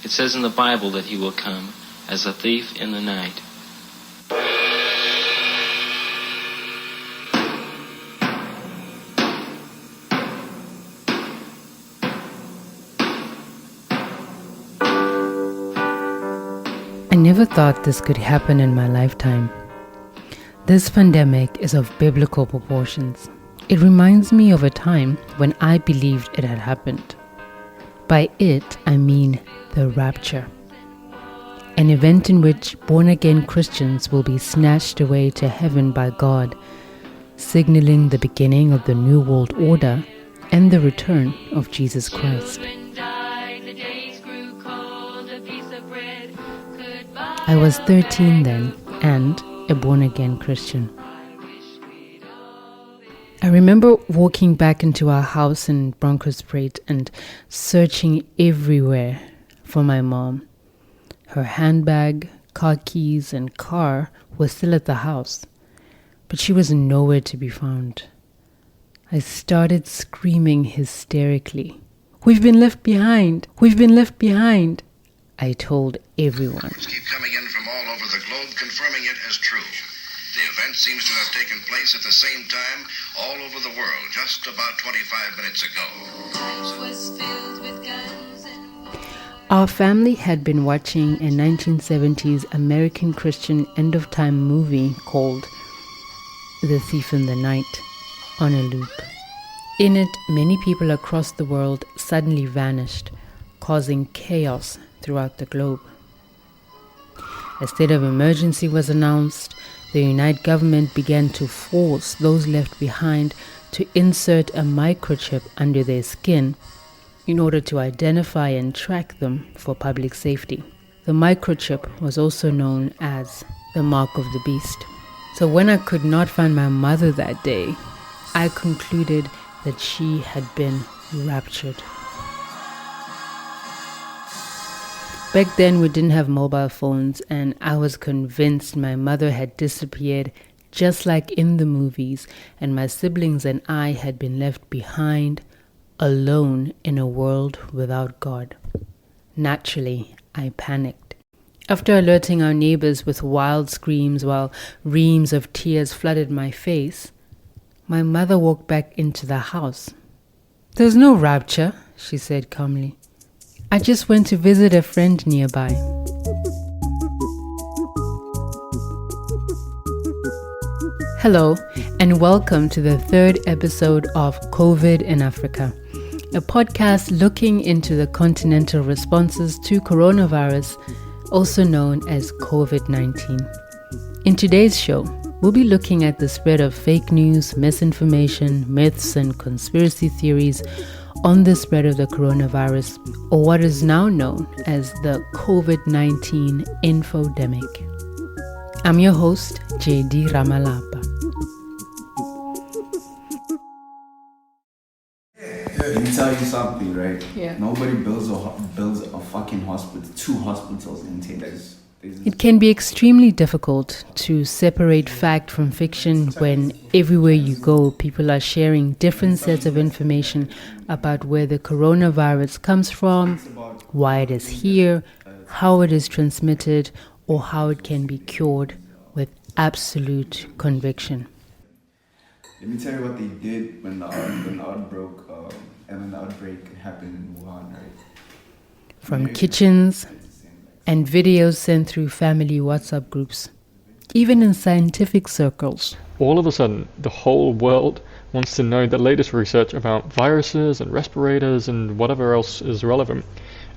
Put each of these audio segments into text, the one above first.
It says in the Bible that he will come as a thief in the night. I never thought this could happen in my lifetime. This pandemic is of biblical proportions. It reminds me of a time when I believed it had happened. By it, I mean the rapture. An event in which born-again Christians will be snatched away to heaven by God, signaling the beginning of the New World Order and the return of Jesus Christ. I was 13 then and a born-again Christian. I remember walking back into our house in Bronkhorstspruit and searching everywhere for my mom. Her handbag, car keys, and car were still at the house, but she was nowhere to be found. I started screaming hysterically. "We've been left behind! We've been left behind!" I told everyone. Keep coming in from all over the globe, confirming it as true. The event seems to have taken place at the same time all over the world, just about 25 minutes ago. Our family had been watching a 1970s American Christian end-of-time movie called The Thief in the Night on a loop. In it, many people across the world suddenly vanished, causing chaos throughout the globe. A state of emergency was announced. The United government began to force those left behind to insert a microchip under their skin in order to identify and track them for public safety. The microchip was also known as the Mark of the Beast. So when I could not find my mother that day, I concluded that she had been raptured. Back then, we didn't have mobile phones, and I was convinced my mother had disappeared just like in the movies, and my siblings and I had been left behind, alone in a world without God. Naturally, I panicked. After alerting our neighbors with wild screams while reams of tears flooded my face, my mother walked back into the house. "There's no rapture," she said calmly. "I just went to visit a friend nearby." Hello, and welcome to the third episode of COVID in Africa, a podcast looking into the continental responses to coronavirus, also known as COVID-19. In today's show, we'll be looking at the spread of fake news, misinformation, myths, and conspiracy theories on the spread of the coronavirus, or what is now known as the COVID-19 infodemic. I'm your host, JD Ramalapa. Let me tell you something, right? Yeah. Nobody builds a fucking hospital, 2 hospitals in 10 days. It can be extremely difficult to separate fact from fiction when everywhere you go, people are sharing different sets of information about where the coronavirus comes from, why it is here, how it is transmitted, or how it can be cured with absolute conviction. Let me tell you what they did when the outbreak happened in Wuhan, right? From kitchens and videos sent through family WhatsApp groups, even in scientific circles. All of a sudden, the whole world wants to know the latest research about viruses and respirators and whatever else is relevant,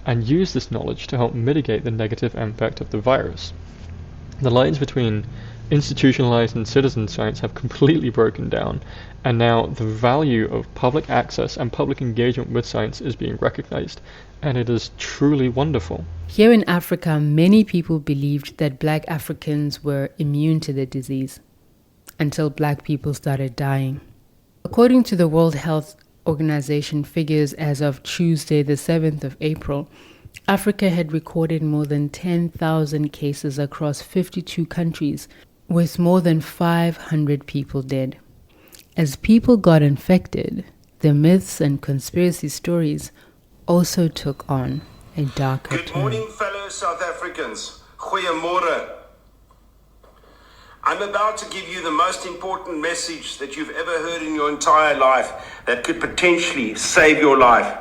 and use this knowledge to help mitigate the negative impact of the virus. The lines between institutionalized and citizen science have completely broken down, and now the value of public access and public engagement with science is being recognized, and it is truly wonderful. Here in Africa, many people believed that Black Africans were immune to the disease until Black people started dying. According to the World Health Organization figures as of Tuesday, the 7th of April, Africa had recorded more than 10,000 cases across 52 countries, with more than 500 people dead. As people got infected, the myths and conspiracy stories also took on. a darker Good tone. morning, fellow South Africans. Goeiemorgen. I'm about to give you the most important message that you've ever heard in your entire life that could potentially save your life.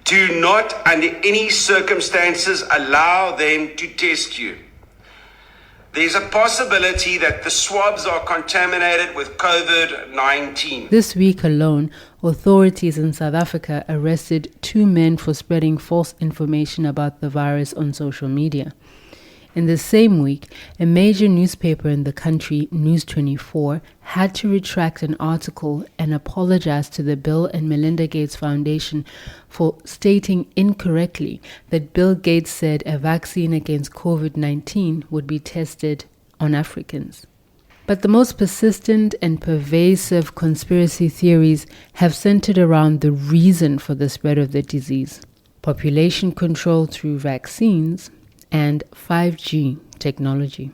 Do not, under any circumstances, allow them to test you. There's a possibility that the swabs are contaminated with COVID-19. This week alone, authorities in South Africa arrested 2 men for spreading false information about the virus on social media. In the same week, a major newspaper in the country, News 24, had to retract an article and apologize to the Bill and Melinda Gates Foundation for stating incorrectly that Bill Gates said a vaccine against COVID-19 would be tested on Africans. But the most persistent and pervasive conspiracy theories have centered around the reason for the spread of the disease: population control through vaccines and 5G technology.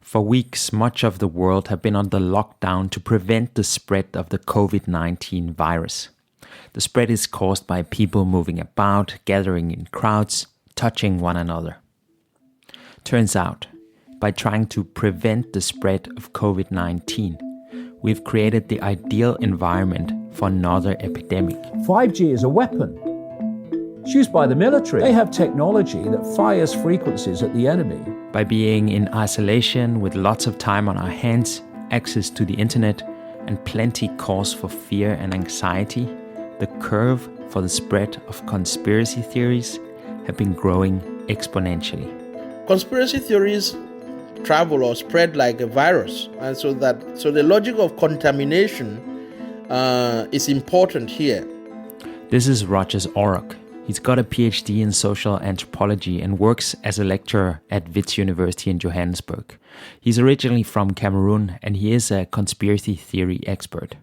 For weeks, much of the world have been under lockdown to prevent the spread of the COVID-19 virus. The spread is caused by people moving about, gathering in crowds, touching one another. Turns out, by trying to prevent the spread of COVID-19, we've created the ideal environment for another epidemic. 5G is a weapon. It's used by the military. They have technology that fires frequencies at the enemy. By being in isolation with lots of time on our hands, access to the internet, and plenty cause for fear and anxiety, the curve for the spread of conspiracy theories have been growing exponentially. Conspiracy theories travel or spread like a virus, and so the logic of contamination is important here. This is Rogers Orrock. He's got a PhD in social anthropology and works as a lecturer at Wits University in Johannesburg. He's originally from Cameroon and he is a conspiracy theory expert.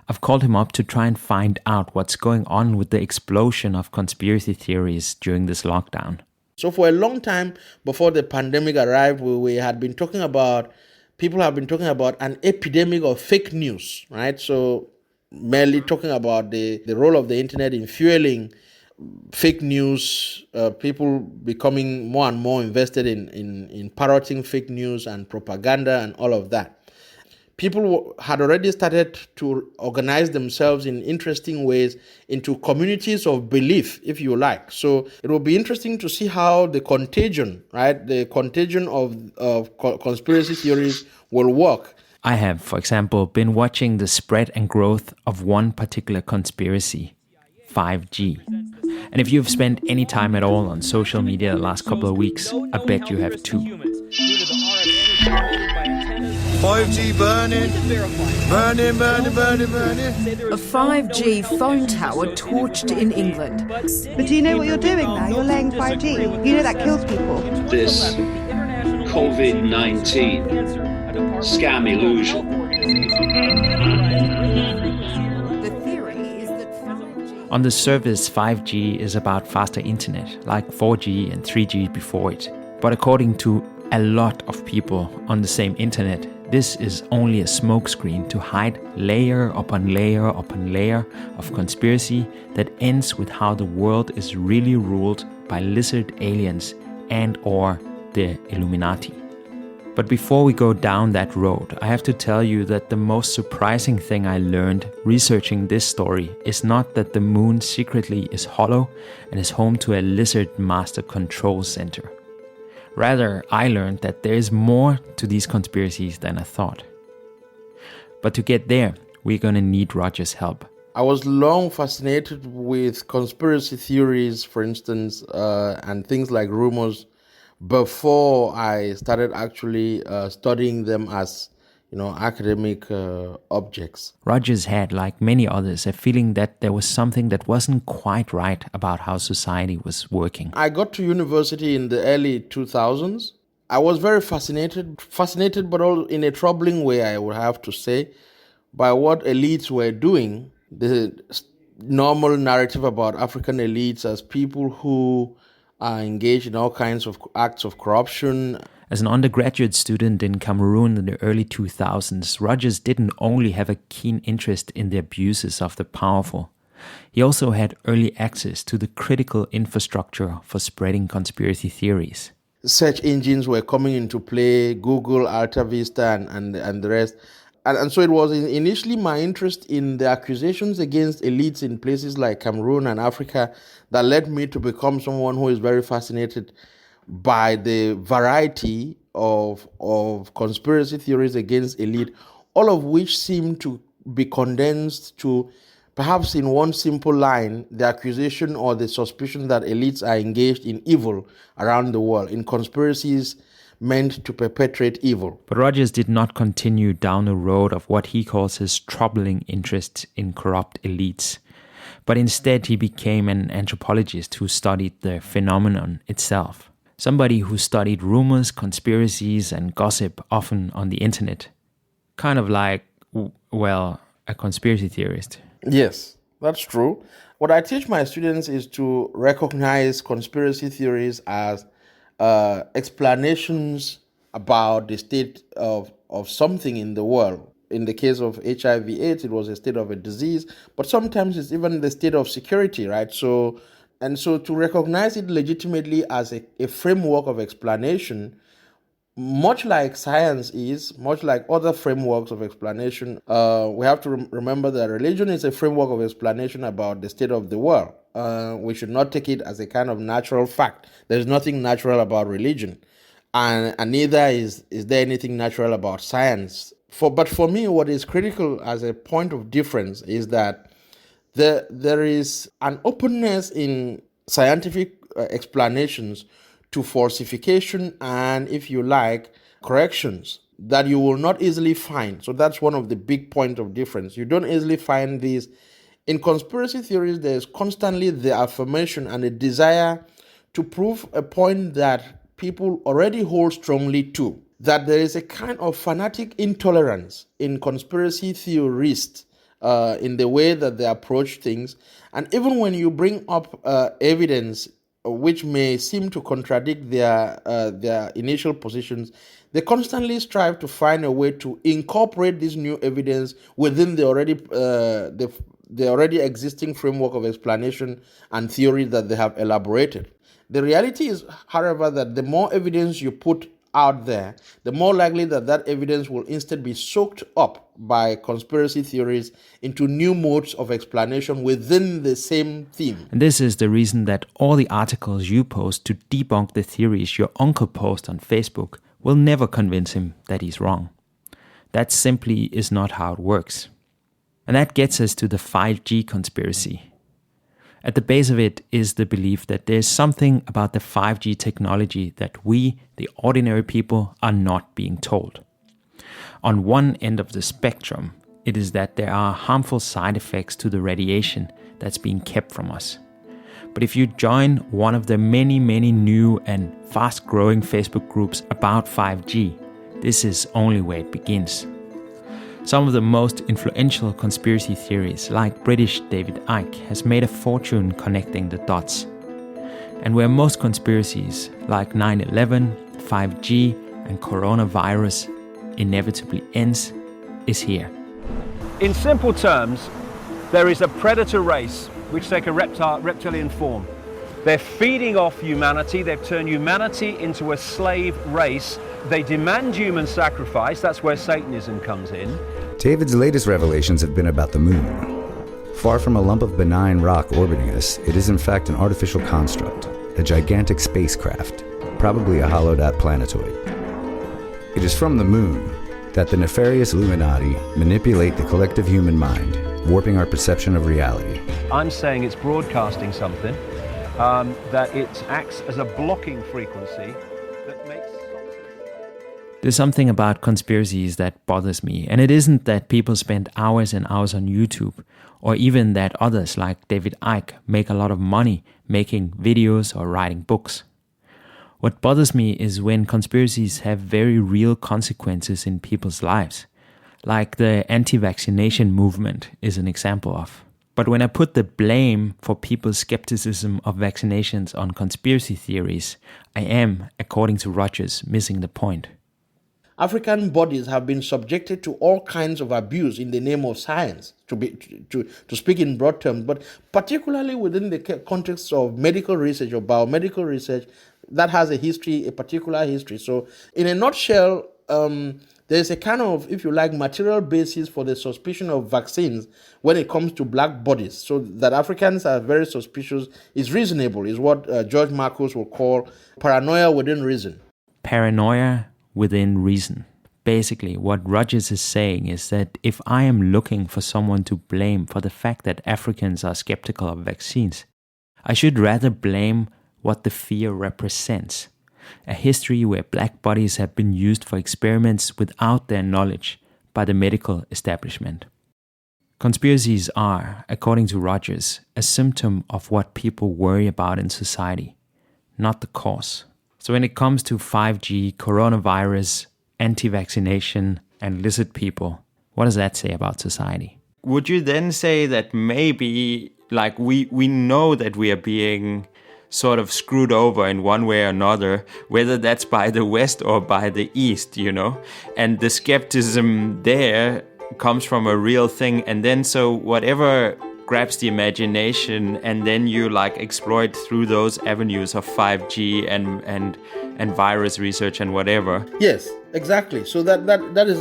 I've called him up to try and find out what's going on with the explosion of conspiracy theories during this lockdown. So for a long time before the pandemic arrived, we had been talking about, people have been talking about an epidemic of fake news, right? So merely talking about the role of the internet in fueling fake news, people becoming more and more invested in parroting fake news and propaganda and all of that. People had already started to organize themselves in interesting ways into communities of belief, if you like. So it will be interesting to see how the contagion, right, the contagion of conspiracy theories will work. I have, for example, been watching the spread and growth of one particular conspiracy, 5G. And if you've spent any time at all on social media the last couple of weeks, I bet you have too. 5G burning. A 5G phone tower torched in England. But do you know what you're doing now? You're laying 5G. You know that kills people. This COVID-19 scam illusion. On the surface, 5G is about faster internet, like 4G and 3G before it. But according to a lot of people on the same internet, this is only a smokescreen to hide layer upon layer upon layer of conspiracy that ends with how the world is really ruled by lizard aliens and or the Illuminati. But before we go down that road, I have to tell you that the most surprising thing I learned researching this story is not that the moon secretly is hollow and is home to a lizard master control center. Rather, I learned that there is more to these conspiracies than I thought. But to get there, we're going to need Roger's help. I was long fascinated with conspiracy theories, for instance, and things like rumors, before I started actually studying them as, academic objects. Rogers had, like many others, a feeling that there was something that wasn't quite right about how society was working. I got to university in the early 2000s. I was very fascinated, but all in a troubling way, I would have to say, by what elites were doing. The normal narrative about African elites as people who are engaged in all kinds of acts of corruption. As an undergraduate student in Cameroon in the early 2000s, Rogers didn't only have a keen interest in the abuses of the powerful, He also had early access to the critical infrastructure for spreading conspiracy theories. Search engines were coming into play, Google, Alta Vista, and the rest. And so it was initially my interest in the accusations against elites in places like Cameroon and Africa that led me to become someone who is very fascinated by the variety of conspiracy theories against elite, all of which seem to be condensed to perhaps in one simple line, the accusation or the suspicion that elites are engaged in evil around the world, in conspiracies meant to perpetrate evil. But Rogers did not continue down the road of what he calls his troubling interest in corrupt elites, but instead he became an anthropologist who studied the phenomenon itself. Somebody who studied rumors, conspiracies, and gossip often on the internet. Kind of like, well, a conspiracy theorist. Yes, that's true. What I teach my students is to recognize conspiracy theories as explanations about the state of something in the world. In the case of HIV/AIDS, it was a state of a disease, but sometimes it's even the state of security, right? So to recognize it legitimately as a framework of explanation, much like science is, much like other frameworks of explanation, we have to remember that religion is a framework of explanation about the state of the world. We should not take it as a kind of natural fact. There's nothing natural about religion, and neither is there anything natural about science. But for me, what is critical as a point of difference is that there is an openness in scientific explanations to falsification and, if you like, corrections that you will not easily find. So that's one of the big points of difference. You don't easily find these. In conspiracy theories, there's constantly the affirmation and a desire to prove a point that people already hold strongly to, that there is a kind of fanatic intolerance in conspiracy theorists in the way that they approach things. And even when you bring up evidence which may seem to contradict their initial positions, they constantly strive to find a way to incorporate this new evidence within the already existing framework of explanation and theory that they have elaborated. The reality is, however, that the more evidence you put out there, the more likely that evidence will instead be soaked up by conspiracy theories into new modes of explanation within the same theme. And this is the reason that all the articles you post to debunk the theories your uncle posts on Facebook will never convince him that he's wrong. That simply is not how it works. And that gets us to the 5G conspiracy. At the base of it is the belief that there's something about the 5G technology that we, the ordinary people, are not being told. On one end of the spectrum, it is that there are harmful side effects to the radiation that's being kept from us. But if you join one of the many, many new and fast-growing Facebook groups about 5G, this is only where it begins. Some of the most influential conspiracy theories, like British David Icke, has made a fortune connecting the dots. And where most conspiracies, like 9/11, 5G, and coronavirus, inevitably ends, is here. In simple terms, there is a predator race which take a reptilian form. They're feeding off humanity. They've turned humanity into a slave race. They demand human sacrifice. That's where Satanism comes in. David's latest revelations have been about the moon. Far from a lump of benign rock orbiting us, it is in fact an artificial construct, a gigantic spacecraft, probably a hollowed-out planetoid. It is from the moon that the nefarious Illuminati manipulate the collective human mind, warping our perception of reality. I'm saying it's broadcasting something, that it acts as a blocking frequency that makes... There's something about conspiracies that bothers me, and it isn't that people spend hours and hours on YouTube, or even that others like David Icke make a lot of money making videos or writing books. What bothers me is when conspiracies have very real consequences in people's lives, like the anti-vaccination movement is an example of. But when I put the blame for people's skepticism of vaccinations on conspiracy theories, I am, according to Rogers, missing the point. African bodies have been subjected to all kinds of abuse in the name of science, to speak in broad terms, but particularly within the context of medical research or biomedical research that has a particular history. So in a nutshell, there's a kind of, if you like, material basis for the suspicion of vaccines when it comes to black bodies. So that Africans are very suspicious is reasonable, is what George Marcus will call paranoia within reason. Paranoia within reason. Basically, what Rogers is saying is that if I am looking for someone to blame for the fact that Africans are skeptical of vaccines, I should rather blame what the fear represents. A history where black bodies have been used for experiments without their knowledge by the medical establishment. Conspiracies are, according to Rogers, a symptom of what people worry about in society, not the cause. So when it comes to 5G, coronavirus, anti-vaccination, and lizard people, what does that say about society? Would you then say that maybe, like, we know that we are being sort of screwed over in one way or another, whether that's by the West or by the East, you know? And the skepticism there comes from a real thing. And then so whatever grabs the imagination, and then you like exploit through those avenues of 5G and virus research and whatever. Yes, exactly. So that is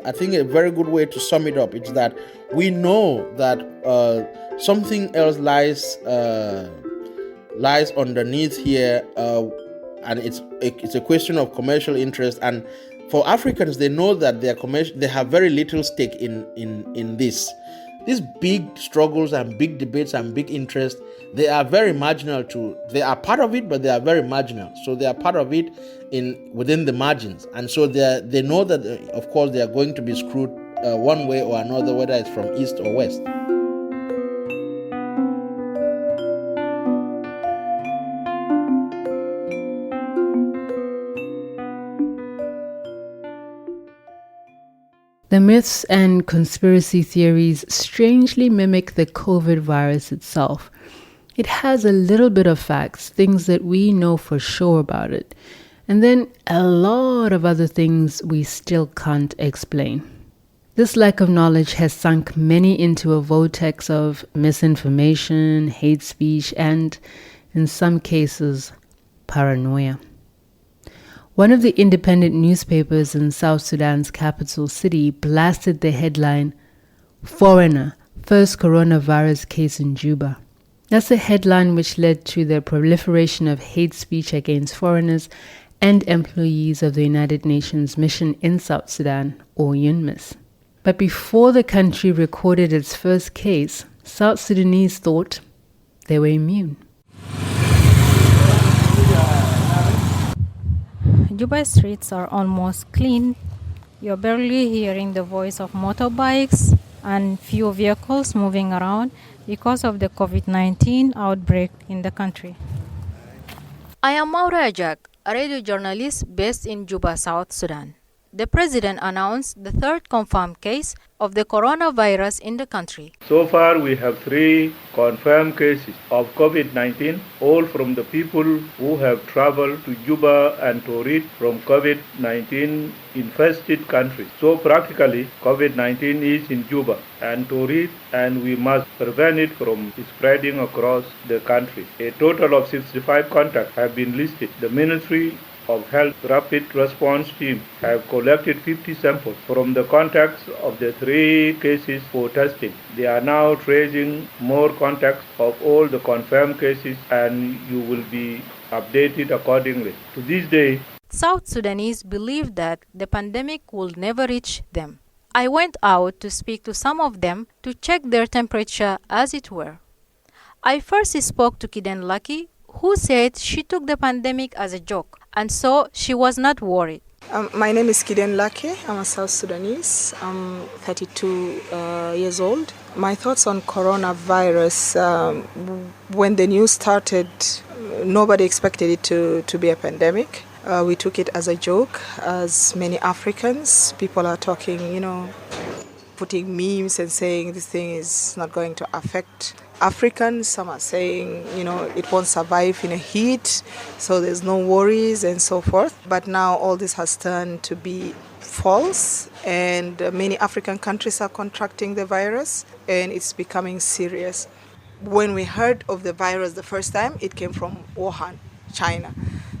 I think a very good way to sum it up. It's that we know that something else lies underneath here, and it's a question of commercial interest. And for Africans, they know that they have very little stake in this. These big struggles and big debates and big interests, they are very marginal they are part of it, but they are very marginal. So they are part of it within the margins. And so they know that, of course, they are going to be screwed one way or another, whether it's from east or west. The myths and conspiracy theories strangely mimic the COVID virus itself. It has a little bit of facts, things that we know for sure about it, and then a lot of other things we still can't explain. This lack of knowledge has sunk many into a vortex of misinformation, hate speech, and, in some cases, paranoia. One of the independent newspapers in South Sudan's capital city blasted the headline, "Foreigner, First Coronavirus Case in Juba." That's a headline which led to the proliferation of hate speech against foreigners and employees of the United Nations mission in South Sudan, or UNMISS. But before the country recorded its first case, South Sudanese thought they were immune. Juba streets are almost clean. You're barely hearing the voice of motorbikes and few vehicles moving around because of the COVID-19 outbreak in the country. I am Maura Ajak, a radio journalist based in Juba, South Sudan. The president announced the third confirmed case of the coronavirus in the country. So far, we have 3 confirmed cases of COVID-19, all from the people who have traveled to Juba and Torit from COVID-19 infested countries. So practically, COVID-19 is in Juba and Torit, and we must prevent it from spreading across the country. A total of 65 contacts have been listed. The Ministry of Health Rapid Response Team have collected 50 samples from the contacts of the 3 cases for testing. They are now tracing more contacts of all the confirmed cases, and you will be updated accordingly. To this day, South Sudanese believe that the pandemic will never reach them. I went out to speak to some of them to check their temperature, as it were. I first spoke to Kiden Lucky, who said she took the pandemic as a joke, and so she was not worried. My name is Kiden Lucky. I'm a South Sudanese. I'm 32 years old. My thoughts on coronavirus, when the news started, nobody expected it to be a pandemic. We took it as a joke, as many Africans. People are talking, putting memes and saying this thing is not going to affect Africans. Some are saying, it won't survive in a heat, so there's no worries and so forth. But now all this has turned to be false, and many African countries are contracting the virus, and it's becoming serious. When we heard of the virus the first time, it came from Wuhan, China.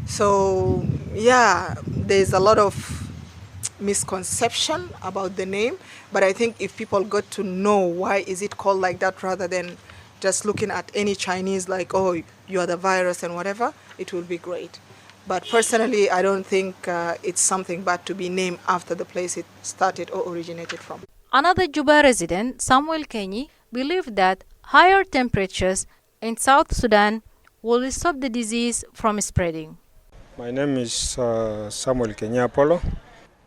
So, there's a lot of misconception about the name, but I think if people got to know why is it called like that rather than just looking at any Chinese like, oh, you are the virus and whatever, it will be great. But personally, I don't think it's something bad to be named after the place it started or originated from. Another Juba resident, Samuel Kenyi, believed that higher temperatures in South Sudan will stop the disease from spreading. My name is Samuel Kenyi Apollo.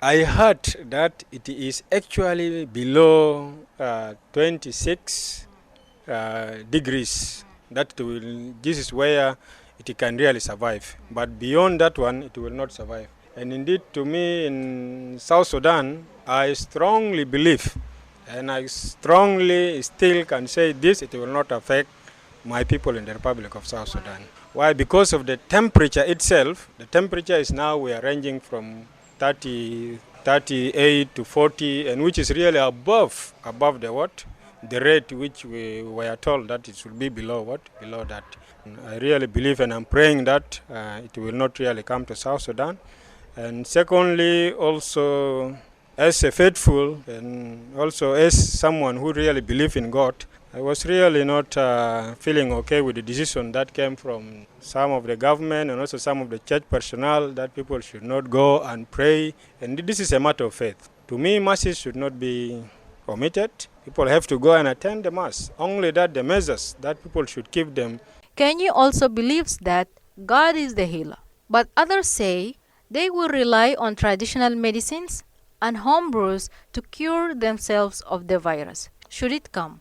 I heard that it is actually below 26 degrees. This is where it can really survive. But beyond that one, it will not survive. And indeed, to me, in South Sudan, I strongly believe, and I strongly still can say this, it will not affect my people in the Republic of South Sudan. Why? Because of the temperature itself. The temperature is now, we are ranging from 38 to 40, and which is really above the rate which we were told that it should be below that. I really believe, and I'm praying that it will not really come to South Sudan. And secondly, also as a faithful and also as someone who really believes in God, I was really not feeling okay with the decision that came from some of the government and also some of the church personnel that people should not go and pray. And this is a matter of faith. To me, masses should not be omitted. People have to go and attend the mass. Only that the measures that people should keep them. Kenyi also believes that God is the healer. But others say they will rely on traditional medicines and home brews to cure themselves of the virus, should it come.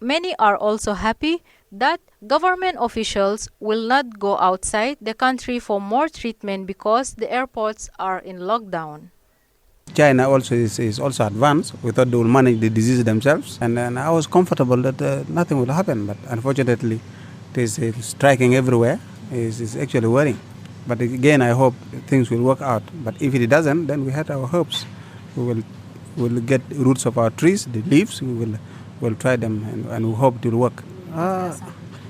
Many are also happy that government officials will not go outside the country for more treatment because the airports are in lockdown. China also is also advanced. We thought they will manage the disease themselves, and I was comfortable that nothing will happen. But unfortunately, it is striking everywhere. It's actually worrying. But again, I hope things will work out. But if it doesn't, then we had our hopes. We will get roots of our trees, the leaves. We'll try them, and we hope it will work.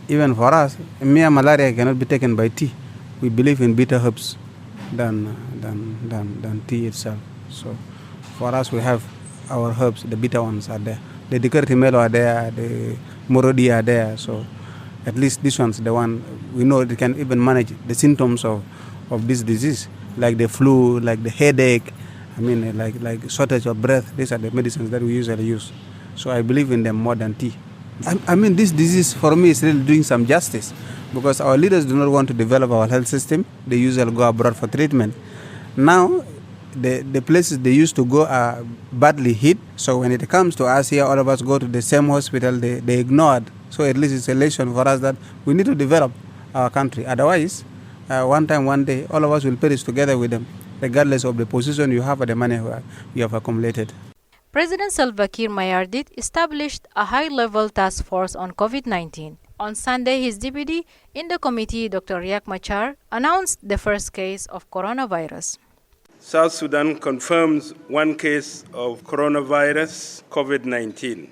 Even for us, mere malaria cannot be taken by tea. We believe in bitter herbs than tea itself. So for us, we have our herbs, the bitter ones are there. The Dicurtimelo are there, the Morodi are there. So at least this one's the one we know it can even manage the symptoms of this disease, like the flu, like the headache, like shortage of breath. These are the medicines that we usually use. So I believe in them more than tea. This disease for me is really doing some justice because our leaders do not want to develop our health system. They usually go abroad for treatment. Now, the places they used to go are badly hit. So when it comes to us here, all of us go to the same hospital, they ignored. So at least it's a lesson for us that we need to develop our country. Otherwise, one day, all of us will perish together with them, regardless of the position you have or the money you have accumulated. President Salva Kiir Mayardit established a high-level task force on COVID-19. On Sunday, his deputy in the committee, Dr. Riek Machar, announced the first case of coronavirus. South Sudan confirms one case of coronavirus COVID-19.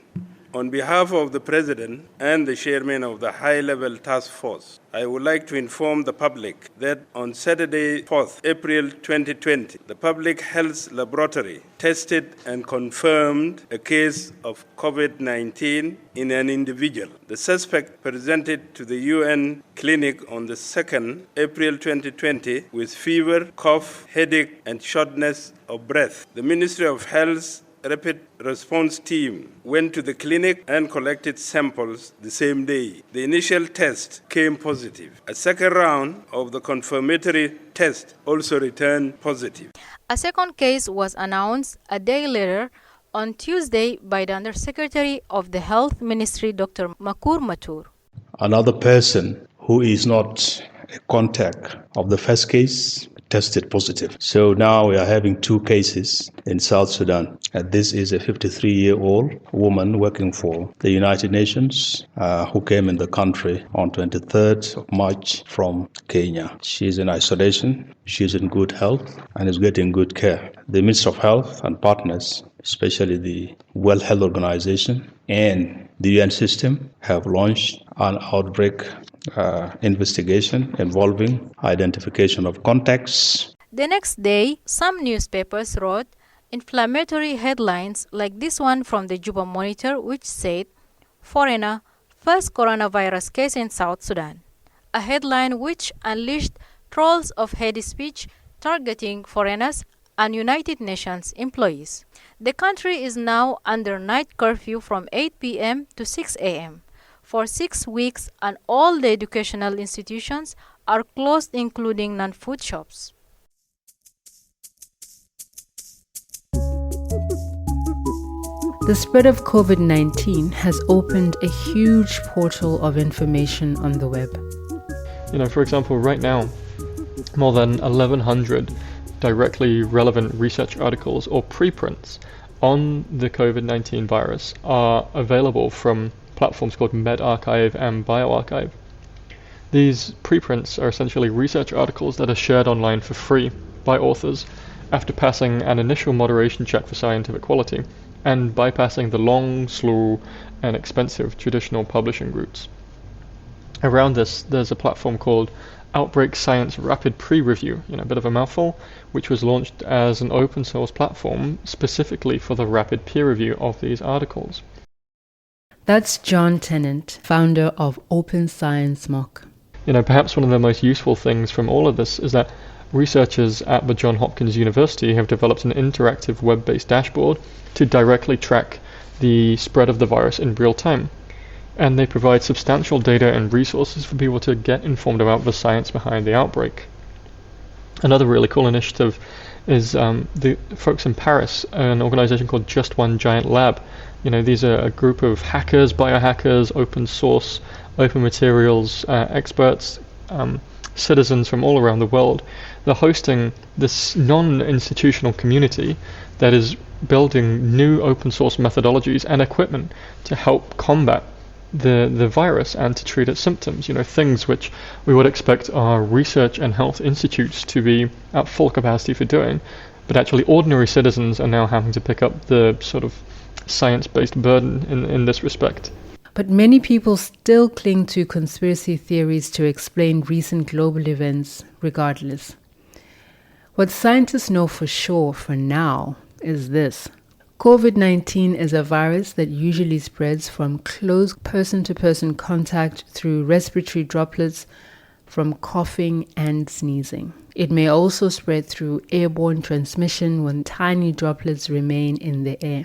On behalf of the President and the Chairman of the High-Level Task Force, I would like to inform the public that on Saturday, 4th April 2020, the Public Health Laboratory tested and confirmed a case of COVID-19 in an individual. The suspect presented to the UN clinic on the 2nd April 2020 with fever, cough, headache, and shortness of breath. The Ministry of Health Rapid Response Team went to the clinic and collected samples the same day. The initial test came positive. A second round of the confirmatory test also returned positive. A second case was announced a day later on Tuesday by the Undersecretary of the Health Ministry, Dr. Makur Matur. Another person who is not a contact of the first case tested positive. So now we are having 2 cases in South Sudan. This is a 53-year-old woman working for the United Nations who came in the country on 23rd of March from Kenya. She's in isolation, she's in good health, and is getting good care. The Ministry of Health and partners, especially the World Health Organization and the UN system, have launched an outbreak investigation involving identification of contacts. The next day, some newspapers wrote inflammatory headlines like this one from the Juba Monitor, which said, "Foreigner, first coronavirus case in South Sudan." A headline which unleashed trolls of hate speech targeting foreigners and United Nations employees. The country is now under night curfew from 8 p.m. to 6 a.m. for 6 weeks, and all the educational institutions are closed, including non-food shops. The spread of COVID-19 has opened a huge portal of information on the web. For example, right now, more than 1,100 directly relevant research articles or preprints on the COVID-19 virus are available from platforms called medRxiv and bioRxiv. These preprints are essentially research articles that are shared online for free by authors after passing an initial moderation check for scientific quality and bypassing the long, slow, and expensive traditional publishing routes. Around this, there's a platform called Outbreak Science Rapid Pre-Review, a bit of a mouthful, which was launched as an open source platform specifically for the rapid peer review of these articles. That's John Tennant, founder of Open Science Mock. Perhaps one of the most useful things from all of this is that researchers at the Johns Hopkins University have developed an interactive web-based dashboard to directly track the spread of the virus in real time. And they provide substantial data and resources for people to get informed about the science behind the outbreak. Another really cool initiative is the folks in Paris, an organization called Just One Giant Lab. These are a group of hackers, biohackers, open source, open materials experts, citizens from all around the world. They're hosting this non-institutional community that is building new open source methodologies and equipment to help combat the virus and to treat its symptoms, things which we would expect our research and health institutes to be at full capacity for doing, but actually ordinary citizens are now having to pick up the sort of science-based burden in this respect. But many people still cling to conspiracy theories to explain recent global events regardless. What scientists know for sure for now is this. COVID-19 is a virus that usually spreads from close person-to-person contact through respiratory droplets from coughing and sneezing. It may also spread through airborne transmission when tiny droplets remain in the air.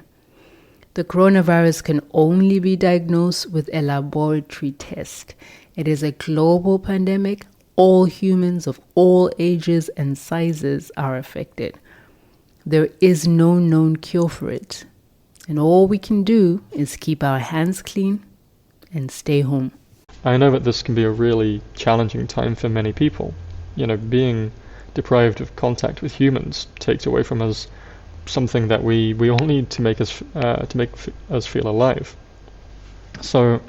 The coronavirus can only be diagnosed with a laboratory test. It is a global pandemic. All humans of all ages and sizes are affected. There is no known cure for it. And all we can do is keep our hands clean and stay home. I know that this can be a really challenging time for many people. Being deprived of contact with humans takes away from us something that we all need to make us feel alive. So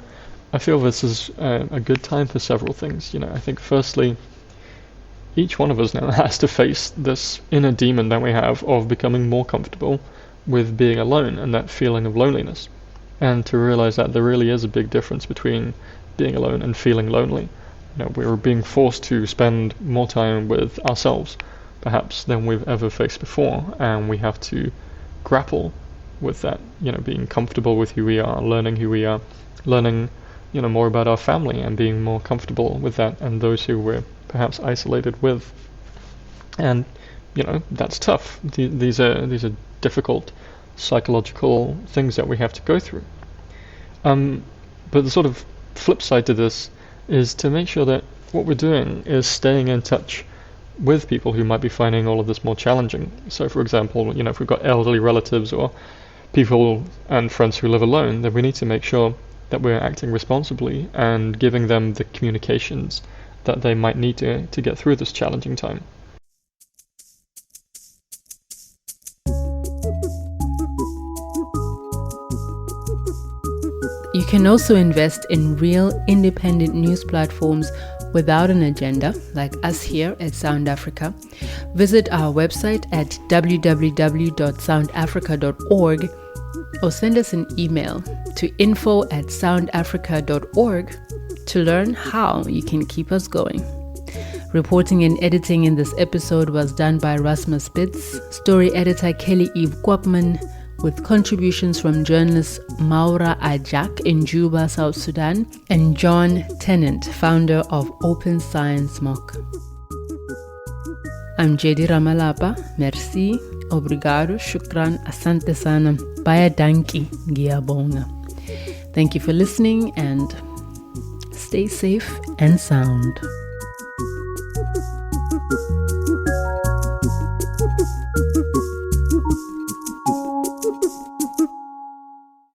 I feel this is a good time for several things. I think firstly, each one of us now has to face this inner demon that we have of becoming more comfortable with being alone and that feeling of loneliness, and to realize that there really is a big difference between being alone and feeling lonely. We're being forced to spend more time with ourselves perhaps than we've ever faced before, and we have to grapple with that, being comfortable with who we are, learning who we are, learning more about our family and being more comfortable with that and those who we're perhaps isolated with. And that's tough. These are difficult psychological things that we have to go through. But the sort of flip side to this is to make sure that what we're doing is staying in touch with people who might be finding all of this more challenging. So for example, if we've got elderly relatives or people and friends who live alone, then we need to make sure that we're acting responsibly and giving them the communications that they might need to get through this challenging time. You can also invest in real independent news platforms without an agenda, like us here at Sound Africa. Visit our website at www.soundafrica.org or send us an email to info@soundafrica.org to learn how you can keep us going. Reporting and editing in this episode was done by Rasmus Spitz, story editor Kelly Eve Kwapman, with contributions from journalists Maura Ajak in Juba, South Sudan, and John Tennant, founder of Open Science Mock. I'm JD Ramalapa. Merci, obrigado, shukran, asante sana, baya danki, ngiyabonga. Thank you for listening and stay safe and sound.